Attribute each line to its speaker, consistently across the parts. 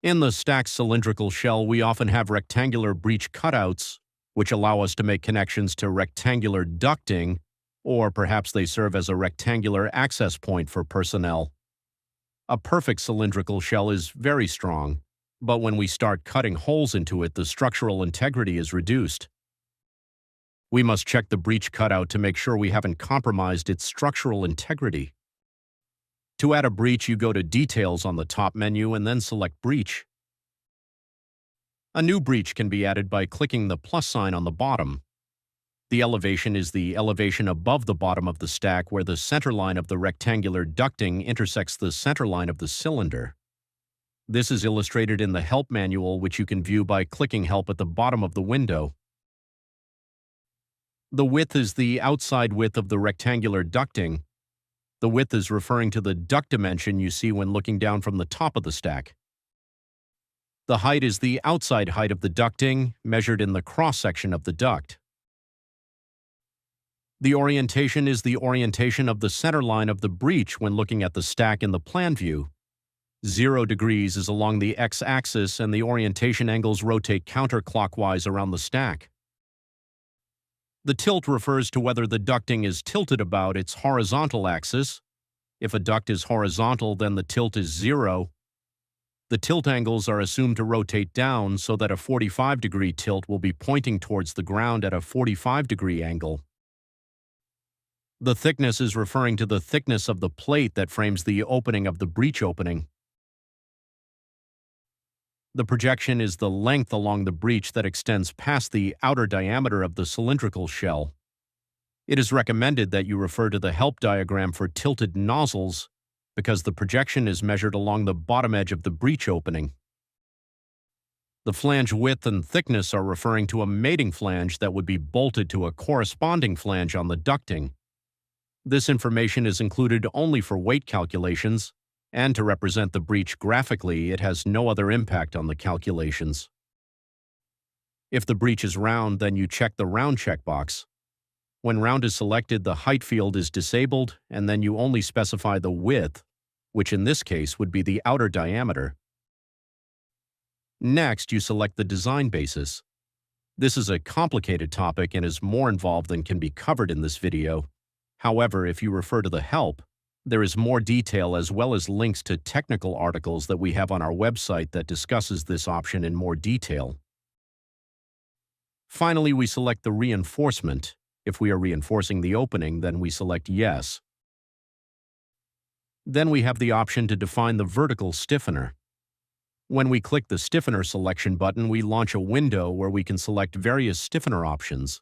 Speaker 1: In the stacked cylindrical shell, we often have rectangular breech cutouts, which allow us to make connections to rectangular ducting, or perhaps they serve as a rectangular access point for personnel. A perfect cylindrical shell is very strong, but when we start cutting holes into it, the structural integrity is reduced. We must check the breech cutout to make sure we haven't compromised its structural integrity. To add a breech, you go to Details on the top menu and then select Breech. A new breech can be added by clicking the plus sign on the bottom. The elevation is the elevation above the bottom of the stack where the center line of the rectangular ducting intersects the center line of the cylinder. This is illustrated in the Help manual, which you can view by clicking Help at the bottom of the window. The width is the outside width of the rectangular ducting. The width is referring to the duct dimension you see when looking down from the top of the stack. The height is the outside height of the ducting, measured in the cross-section of the duct. The orientation is the orientation of the center line of the breech when looking at the stack in the plan view. 0 degrees is along the x-axis and the orientation angles rotate counterclockwise around the stack. The tilt refers to whether the ducting is tilted about its horizontal axis. If a duct is horizontal, then the tilt is 0. The tilt angles are assumed to rotate down so that a 45-degree tilt will be pointing towards the ground at a 45-degree angle. The thickness is referring to the thickness of the plate that frames the opening of the breech opening. The projection is the length along the breech that extends past the outer diameter of the cylindrical shell. It is recommended that you refer to the help diagram for tilted nozzles because the projection is measured along the bottom edge of the breech opening. The flange width and thickness are referring to a mating flange that would be bolted to a corresponding flange on the ducting. This information is included only for weight calculations, and to represent the breech graphically, it has no other impact on the calculations. If the breech is round, then you check the round checkbox. When round is selected, the height field is disabled, and then you only specify the width, which in this case would be the outer diameter. Next, you select the design basis. This is a complicated topic and is more involved than can be covered in this video. However, if you refer to the help, there is more detail as well as links to technical articles that we have on our website that discusses this option in more detail. Finally, we select the reinforcement. If we are reinforcing the opening, then we select Yes. Then we have the option to define the vertical stiffener. When we click the stiffener selection button, we launch a window where we can select various stiffener options.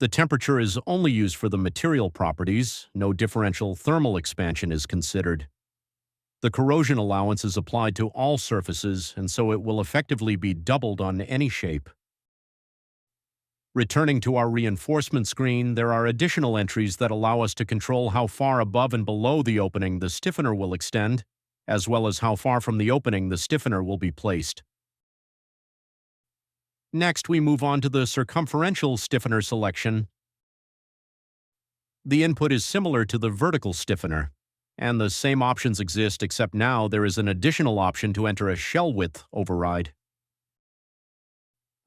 Speaker 1: The temperature is only used for the material properties. No differential thermal expansion is considered. The corrosion allowance is applied to all surfaces, and so it will effectively be doubled on any shape. Returning to our reinforcement screen, there are additional entries that allow us to control how far above and below the opening the stiffener will extend, as well as how far from the opening the stiffener will be placed. Next, we move on to the circumferential stiffener selection. The input is similar to the vertical stiffener, and the same options exist except now there is an additional option to enter a shell width override.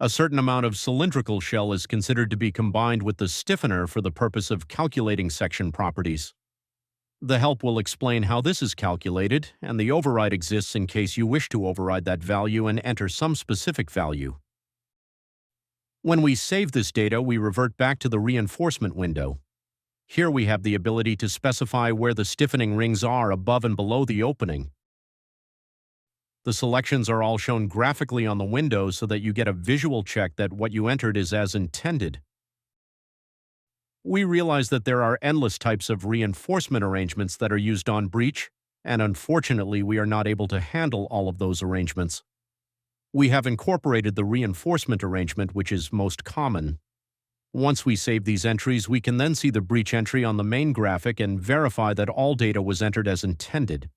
Speaker 1: A certain amount of cylindrical shell is considered to be combined with the stiffener for the purpose of calculating section properties. The help will explain how this is calculated, and the override exists in case you wish to override that value and enter some specific value. When we save this data, we revert back to the reinforcement window. Here we have the ability to specify where the stiffening rings are above and below the opening. The selections are all shown graphically on the window so that you get a visual check that what you entered is as intended. We realize that there are endless types of reinforcement arrangements that are used on breech, and unfortunately we are not able to handle all of those arrangements. We have incorporated the reinforcement arrangement, which is most common. Once we save these entries, we can then see the breech entry on the main graphic and verify that all data was entered as intended.